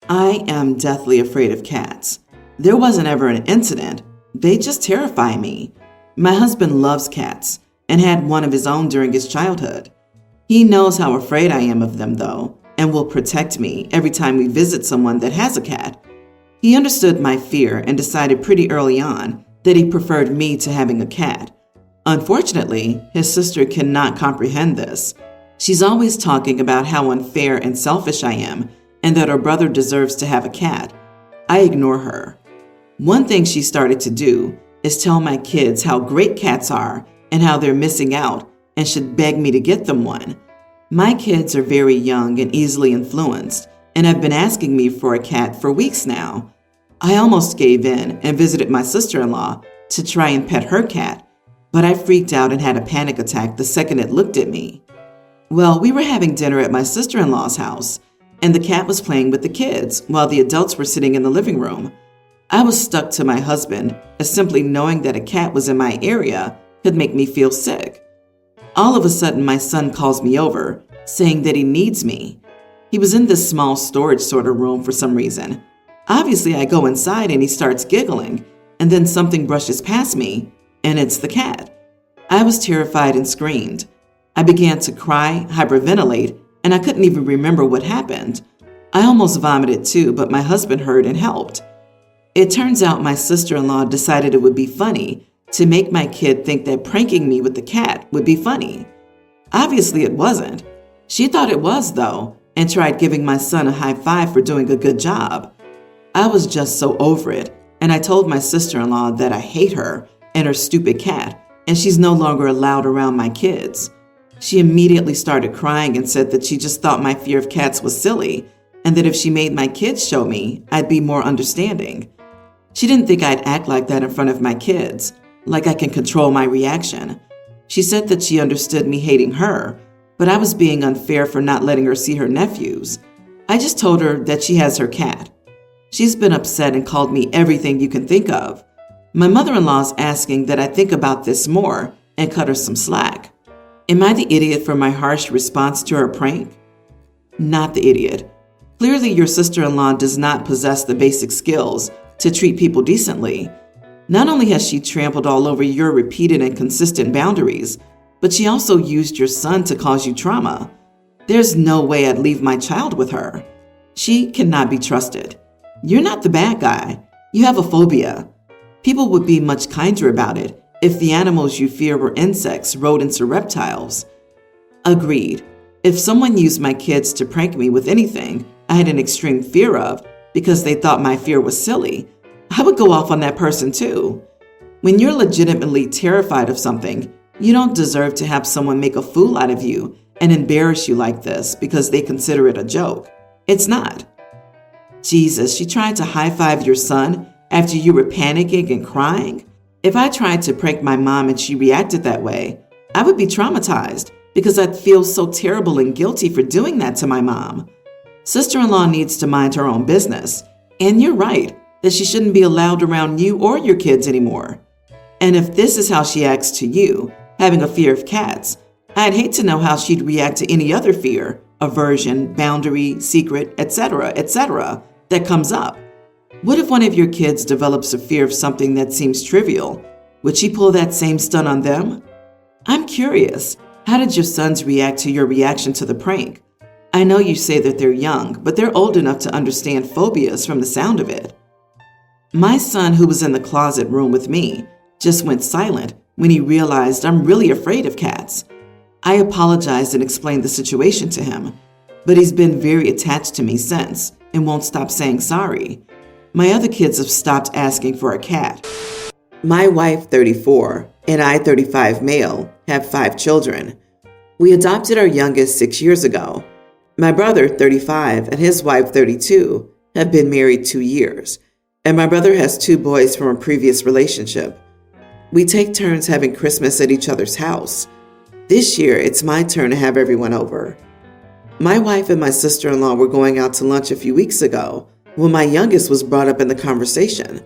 I am deathly afraid of cats. There wasn't ever an incident. They just terrify me. My husband loves cats and had one of his own during his childhood. He knows how afraid I am of them, though, and will protect me every time we visit someone that has a cat. He understood my fear and decided pretty early on that he preferred me to having a cat. Unfortunately, his sister cannot comprehend this. She's always talking about how unfair and selfish I am and that her brother deserves to have a cat. I ignore her. One thing she started to do is tell my kids how great cats are and how they're missing out and should beg me to get them one. My kids are very young and easily influenced and have been asking me for a cat for weeks now. I almost gave in and visited my sister-in-law to try and pet her cat, but I freaked out and had a panic attack the second it looked at me. Well, we were having dinner at my sister-in-law's house, and the cat was playing with the kids while the adults were sitting in the living room. I was stuck to my husband, as simply knowing that a cat was in my area could make me feel sick. All of a sudden, my son calls me over, saying that he needs me. He was in this small storage sort of room for some reason. Obviously, I go inside and he starts giggling, and then something brushes past me, and it's the cat. I was terrified and screamed. I began to cry, hyperventilate, and I couldn't even remember what happened. I almost vomited too, but my husband heard and helped. It turns out my sister-in-law decided it would be funny to make my kid think that pranking me with the cat would be funny. Obviously, it wasn't. She thought it was, though, and tried giving my son a high five for doing a good job. I was just so over it, and I told my sister-in-law that I hate her and her stupid cat, and she's no longer allowed around my kids. She immediately started crying and said that she just thought my fear of cats was silly, and that if she made my kids show me, I'd be more understanding. She didn't think I'd act like that in front of my kids, like I can control my reaction. She said that she understood me hating her, but I was being unfair for not letting her see her nephews. I just told her that she has her cat. She's been upset and called me everything you can think of. My mother-in-law's asking that I think about this more and cut her some slack. Am I the idiot for my harsh response to her prank? Not the idiot. Clearly, your sister-in-law does not possess the basic skills to treat people decently. Not only has she trampled all over your repeated and consistent boundaries, but she also used your son to cause you trauma. There's no way I'd leave my child with her. She cannot be trusted. You're not the bad guy. You have a phobia. People would be much kinder about it if the animals you fear were insects, rodents, or reptiles. Agreed. If someone used my kids to prank me with anything I had an extreme fear of because they thought my fear was silly, I would go off on that person too. When you're legitimately terrified of something, you don't deserve to have someone make a fool out of you and embarrass you like this because they consider it a joke. It's not. Jesus, she tried to high-five your son after you were panicking and crying? If I tried to prank my mom and she reacted that way, I would be traumatized because I'd feel so terrible and guilty for doing that to my mom. Sister-in-law needs to mind her own business. And you're right that she shouldn't be allowed around you or your kids anymore. And if this is how she acts to you, having a fear of cats, I'd hate to know how she'd react to any other fear, aversion, boundary, secret, etc., that comes up. What if one of your kids develops a fear of something that seems trivial? Would she pull that same stunt on them? I'm curious, how did your sons react to your reaction to the prank? I know you say that they're young, but they're old enough to understand phobias from the sound of it. My son, who was in the closet room with me, just went silent when he realized I'm really afraid of cats. I apologized and explained the situation to him, but he's been very attached to me since and won't stop saying sorry. My other kids have stopped asking for a cat. My wife, 34, and I, 35 male, have 5 children. We adopted our youngest 6 years ago. My brother, 35, and his wife, 32, have been married 2 years, and my brother has 2 boys from a previous relationship. We take turns having Christmas at each other's house. This year, it's my turn to have everyone over. My wife and my sister-in-law were going out to lunch a few weeks ago when my youngest was brought up in the conversation.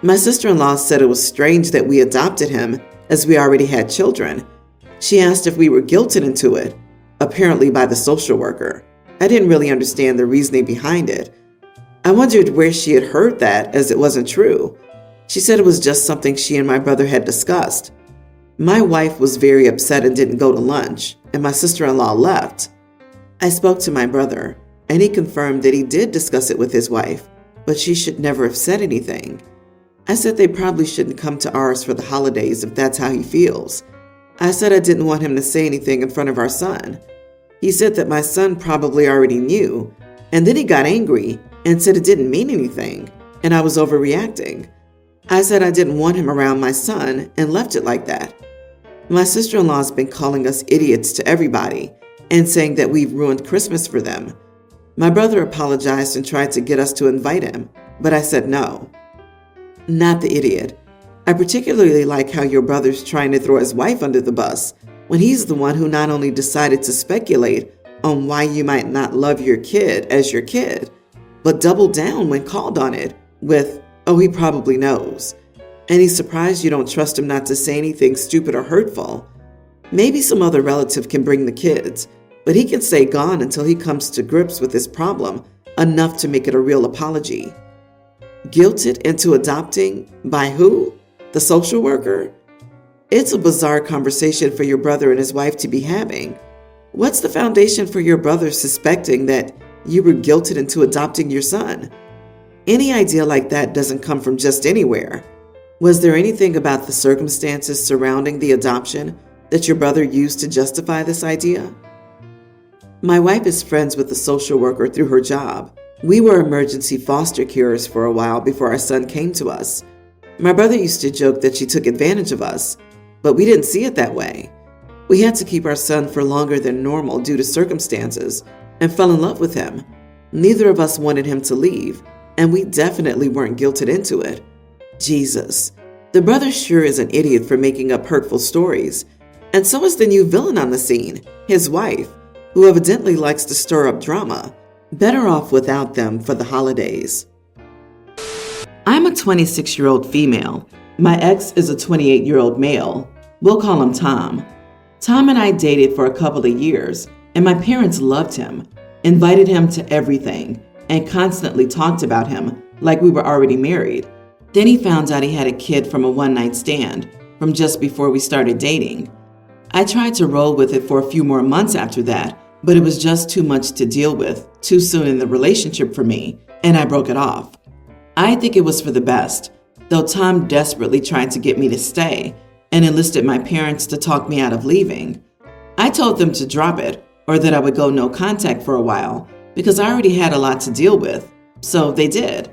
My sister-in-law said it was strange that we adopted him as we already had children. She asked if we were guilted into it, apparently by the social worker. I didn't really understand the reasoning behind it. I wondered where she had heard that, as it wasn't true. She said it was just something she and my brother had discussed. My wife was very upset and didn't go to lunch, and my sister-in-law left. I spoke to my brother, and he confirmed that he did discuss it with his wife, but she should never have said anything. I said they probably shouldn't come to ours for the holidays if that's how he feels. I said I didn't want him to say anything in front of our son. He said that my son probably already knew, and then he got angry and said it didn't mean anything, and I was overreacting. I said I didn't want him around my son and left it like that. My sister-in-law's been calling us idiots to everybody and saying that we've ruined Christmas for them. My brother apologized and tried to get us to invite him, but I said no. Not the idiot. I particularly like how your brother's trying to throw his wife under the bus when he's the one who not only decided to speculate on why you might not love your kid as your kid, but doubled down when called on it with, "Oh, he probably knows." And he's surprised you don't trust him not to say anything stupid or hurtful. Maybe some other relative can bring the kids, but he can stay gone until he comes to grips with his problem enough to make it a real apology. Guilted into adopting by who? The social worker? It's a bizarre conversation for your brother and his wife to be having. What's the foundation for your brother suspecting that you were guilted into adopting your son? Any idea like that doesn't come from just anywhere. Was there anything about the circumstances surrounding the adoption that your brother used to justify this idea? My wife is friends with the social worker through her job. We were emergency foster carers for a while before our son came to us. My brother used to joke that she took advantage of us, but we didn't see it that way. We had to keep our son for longer than normal due to circumstances and fell in love with him. Neither of us wanted him to leave, and we definitely weren't guilted into it. Jesus, the brother sure is an idiot for making up hurtful stories. And so is the new villain on the scene, his wife, who evidently likes to stir up drama. Better off without them for the holidays. I'm a 26-year-old female. My ex is a 28-year-old male. We'll call him Tom. Tom and I dated for a couple of years, and my parents loved him, invited him to everything, and constantly talked about him like we were already married. Then he found out he had a kid from a one-night stand from just before we started dating. I tried to roll with it for a few more months after that, but it was just too much to deal with too soon in the relationship for me, and I broke it off. I think it was for the best, though Tom desperately tried to get me to stay and enlisted my parents to talk me out of leaving. I told them to drop it or that I would go no contact for a while because I already had a lot to deal with, so they did.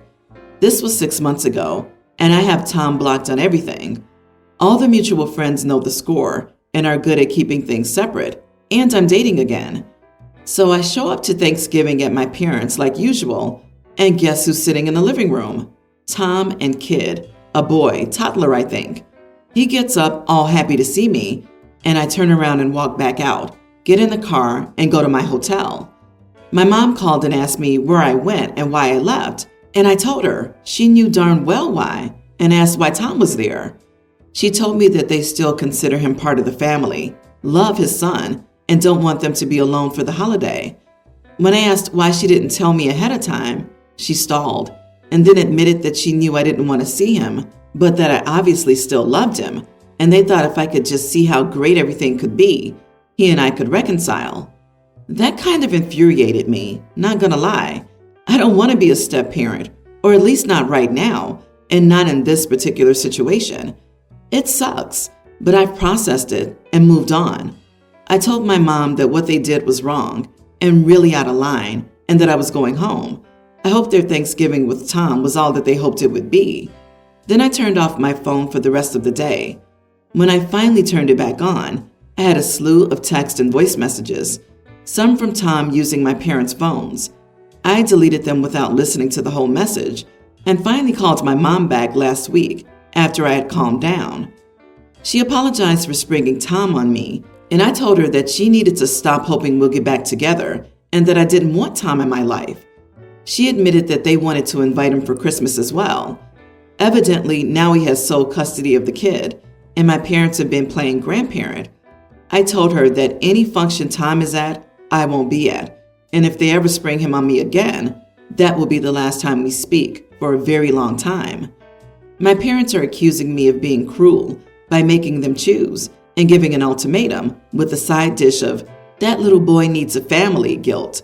This was 6 months ago, and I have Tom blocked on everything. All the mutual friends know the score and are good at keeping things separate, and I'm dating again. So I show up to Thanksgiving at my parents' like usual, and guess who's sitting in the living room? Tom and kid, a boy, toddler I think. He gets up all happy to see me, and I turn around and walk back out, get in the car, and go to my hotel. My mom called and asked me where I went and why I left, and I told her. She knew darn well why, and asked why Tom was there. She told me that they still consider him part of the family, love his son, and don't want them to be alone for the holiday. When I asked why she didn't tell me ahead of time, she stalled and then admitted that she knew I didn't want to see him, but that I obviously still loved him, and they thought if I could just see how great everything could be, he and I could reconcile. That kind of infuriated me, not gonna lie. I don't want to be a step-parent, or at least not right now, and not in this particular situation. It sucks, but I've processed it and moved on. I told my mom that what they did was wrong and really out of line, and that I was going home. I hoped their Thanksgiving with Tom was all that they hoped it would be. Then I turned off my phone for the rest of the day. When I finally turned it back on, I had a slew of text and voice messages, some from Tom using my parents' phones. I deleted them without listening to the whole message, and finally called my mom back last week after I had calmed down. She apologized for springing Tom on me, and I told her that she needed to stop hoping we'll get back together and that I didn't want Tom in my life. She admitted that they wanted to invite him for Christmas as well. Evidently, now he has sole custody of the kid, and my parents have been playing grandparent. I told her that any function Tom is at, I won't be at, and if they ever spring him on me again, That will be the last time we speak for a very long time. My parents are accusing me of being cruel by making them choose and giving an ultimatum with a side dish of "that little boy needs a family" guilt.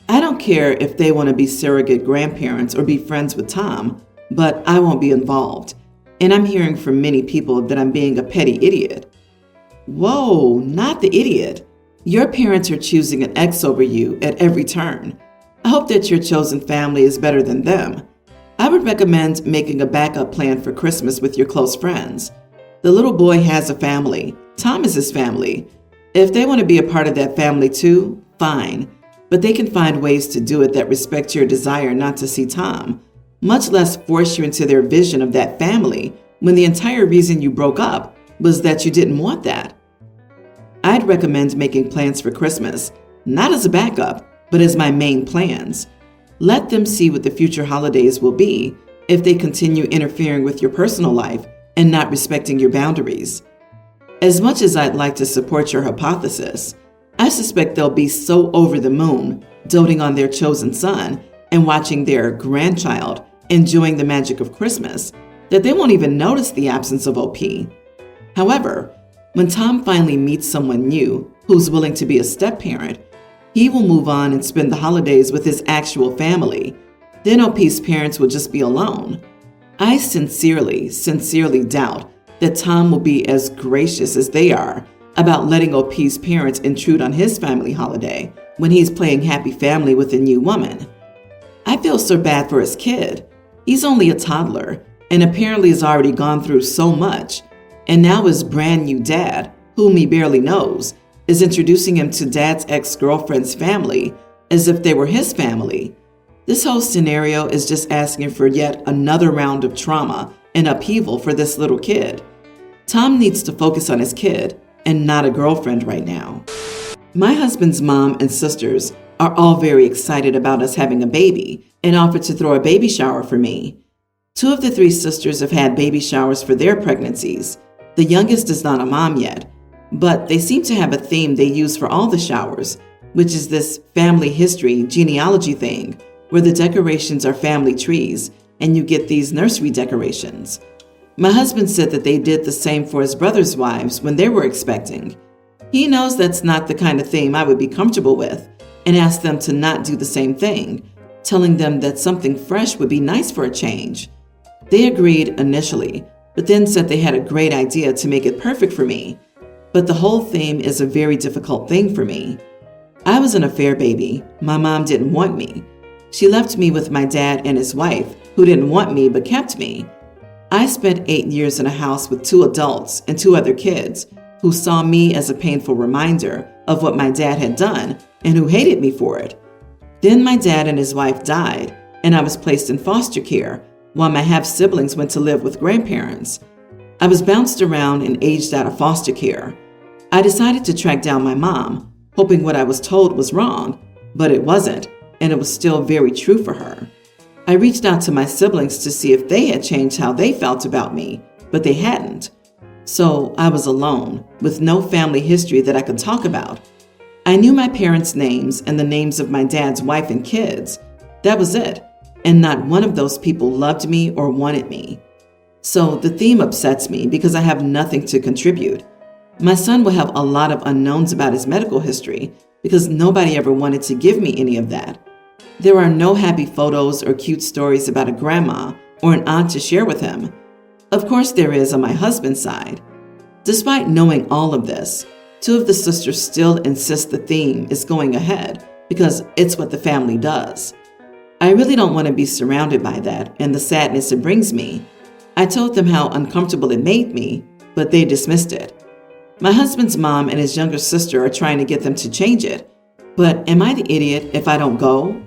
I don't care if they want to be surrogate grandparents or be friends with Tom, but I won't be involved. And I'm hearing from many people that I'm being a petty idiot. Whoa, not the idiot. Your parents are choosing an ex over you at every turn. I hope that your chosen family is better than them. I would recommend making a backup plan for Christmas with your close friends. The little boy has a family. Tom is his family. If they want to be a part of that family too, fine. But they can find ways to do it that respect your desire not to see Tom, much less force you into their vision of that family when the entire reason you broke up was that you didn't want that. I'd recommend making plans for Christmas, not as a backup, but as my main plans. Let them see what the future holidays will be if they continue interfering with your personal life and not respecting your boundaries. As much as I'd like to support your hypothesis, I suspect they'll be so over the moon, doting on their chosen son and watching their grandchild enjoying the magic of Christmas, that they won't even notice the absence of OP. However, when Tom finally meets someone new who's willing to be a step-parent, he will move on and spend the holidays with his actual family. Then OP's parents will just be alone. I sincerely doubt that Tom will be as gracious as they are about letting OP's parents intrude on his family holiday when he's playing happy family with a new woman. I feel so bad for his kid. He's only a toddler and apparently has already gone through so much. And now his brand new dad, whom he barely knows, is introducing him to dad's ex-girlfriend's family as if they were his family. This whole scenario is just asking for yet another round of trauma and upheaval for this little kid. Tom needs to focus on his kid and not a girlfriend right now. My husband's mom and sisters are all very excited about us having a baby and offered to throw a baby shower for me. 2 of the 3 sisters have had baby showers for their pregnancies. The youngest is not a mom yet, but they seem to have a theme they use for all the showers, which is this family history genealogy thing, where the decorations are family trees and you get these nursery decorations. My husband said that they did the same for his brother's wives when they were expecting. He knows that's not the kind of theme I would be comfortable with and asked them to not do the same thing, telling them that something fresh would be nice for a change. They agreed initially, but then said they had a great idea to make it perfect for me. But the whole theme is a very difficult thing for me. I was an affair baby. My mom didn't want me. She left me with my dad and his wife, who didn't want me but kept me. I spent 8 years in a house with 2 adults and 2 other kids who saw me as a painful reminder of what my dad had done and who hated me for it. Then my dad and his wife died, and I was placed in foster care while my half-siblings went to live with grandparents. I was bounced around and aged out of foster care. I decided to track down my mom, hoping what I was told was wrong, but it wasn't, and it was still very true for her. I reached out to my siblings to see if they had changed how they felt about me, but they hadn't. So I was alone, with no family history that I could talk about. I knew my parents' names and the names of my dad's wife and kids. That was it, and not one of those people loved me or wanted me. So the theme upsets me because I have nothing to contribute. My son will have a lot of unknowns about his medical history because nobody ever wanted to give me any of that. There are no happy photos or cute stories about a grandma or an aunt to share with him. Of course there is on my husband's side. Despite knowing all of this, 2 of the sisters still insist the theme is going ahead because it's what the family does. I really don't want to be surrounded by that and the sadness it brings me. I told them how uncomfortable it made me, but they dismissed it. My husband's mom and his younger sister are trying to get them to change it. But am I the idiot if I don't go?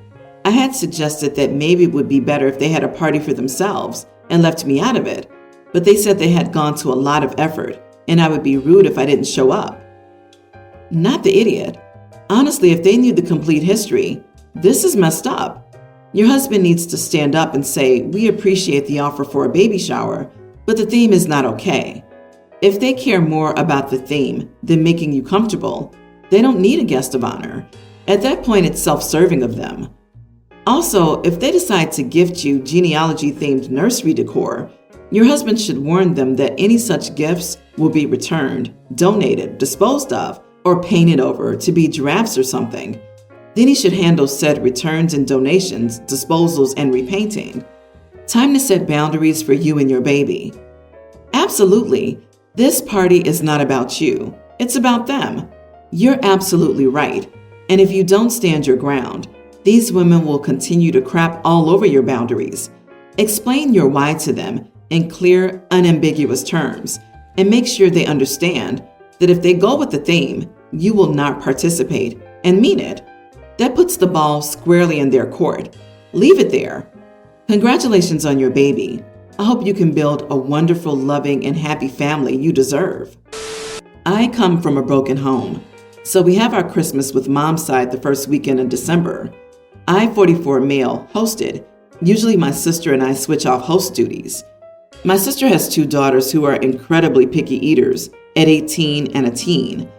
I had suggested that maybe it would be better if they had a party for themselves and left me out of it, but they said they had gone to a lot of effort and I would be rude if I didn't show up. Not the idiot. Honestly, if they knew the complete history, this is messed up. Your husband needs to stand up and say, "We appreciate the offer for a baby shower, but the theme is not okay." If they care more about the theme than making you comfortable, they don't need a guest of honor. At that point, it's self-serving of them. Also, if they decide to gift you genealogy-themed nursery decor, your husband should warn them that any such gifts will be returned, donated, disposed of, or painted over to be giraffes or something. Then he should handle said returns and donations, disposals, and repainting. Time to set boundaries for you and your baby. Absolutely. This party is not about you. It's about them. You're absolutely right. And if you don't stand your ground, these women will continue to crap all over your boundaries. Explain your why to them in clear, unambiguous terms, and make sure they understand that if they go with the theme, you will not participate and mean it. That puts the ball squarely in their court. Leave it there. Congratulations on your baby. I hope you can build a wonderful, loving, and happy family you deserve. I come from a broken home, so we have our Christmas with mom's side the first weekend in December. I, 44 male, hosted. Usually my sister and I switch off host duties. My sister has 2 daughters who are incredibly picky eaters at 18 and a teen.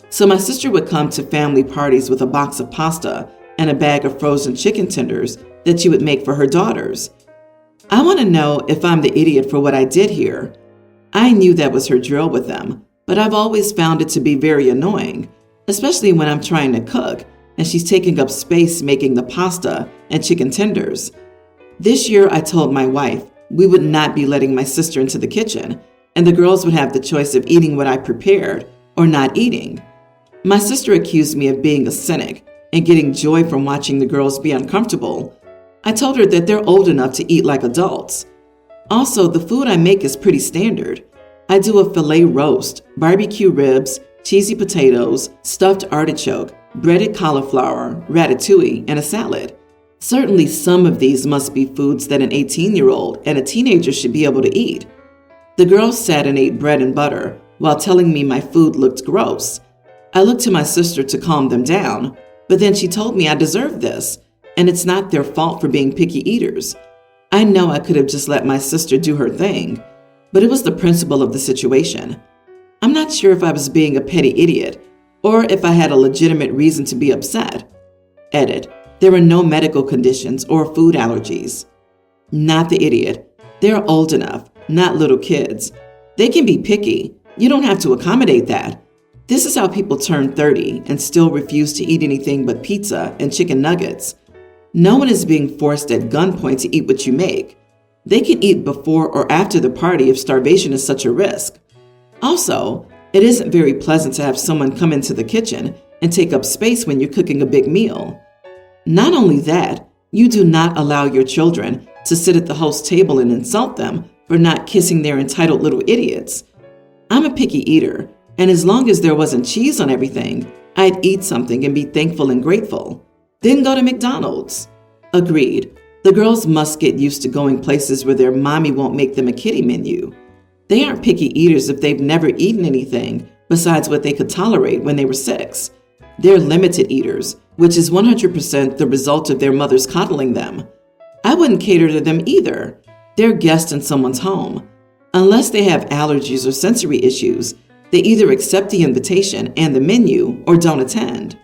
So my sister would come to family parties with a box of pasta and a bag of frozen chicken tenders that she would make for her daughters. I want to know if I'm the idiot for what I did here. I knew that was her drill with them, but I've always found it to be very annoying, especially when I'm trying to cook and she's taking up space making the pasta and chicken tenders. This year I told my wife we would not be letting my sister into the kitchen, and the girls would have the choice of eating what I prepared or not eating. My sister accused me of being a cynic and getting joy from watching the girls be uncomfortable. I told her that they're old enough to eat like adults. Also, the food I make is pretty standard. I do a filet roast, barbecue ribs, cheesy potatoes, stuffed artichoke, breaded cauliflower, ratatouille, and a salad. Certainly some of these must be foods that an 18-year-old and a teenager should be able to eat. The girls sat and ate bread and butter while telling me my food looked gross. I looked to my sister to calm them down, but then she told me I deserved this, and it's not their fault for being picky eaters. I know I could have just let my sister do her thing, but it was the principle of the situation. I'm not sure if I was being a petty idiot or if I had a legitimate reason to be upset. Edit. There were no medical conditions or food allergies. Not the idiot. They're old enough, not little kids. They can be picky. You don't have to accommodate that. This is how people turn 30 and still refuse to eat anything but pizza and chicken nuggets. No one is being forced at gunpoint to eat what you make. They can eat before or after the party if starvation is such a risk. Also, it isn't very pleasant to have someone come into the kitchen and take up space when you're cooking a big meal. Not only that, you do not allow your children to sit at the host table and insult them for not kissing their entitled little idiots. I'm a picky eater, and as long as there wasn't cheese on everything, I'd eat something and be thankful and grateful. Then go to McDonald's. Agreed. The girls must get used to going places where their mommy won't make them a kiddie menu. They aren't picky eaters if they've never eaten anything besides what they could tolerate when they were 6. They're limited eaters, which is 100% the result of their mothers coddling them. I wouldn't cater to them either. They're guests in someone's home. Unless they have allergies or sensory issues, they either accept the invitation and the menu or don't attend.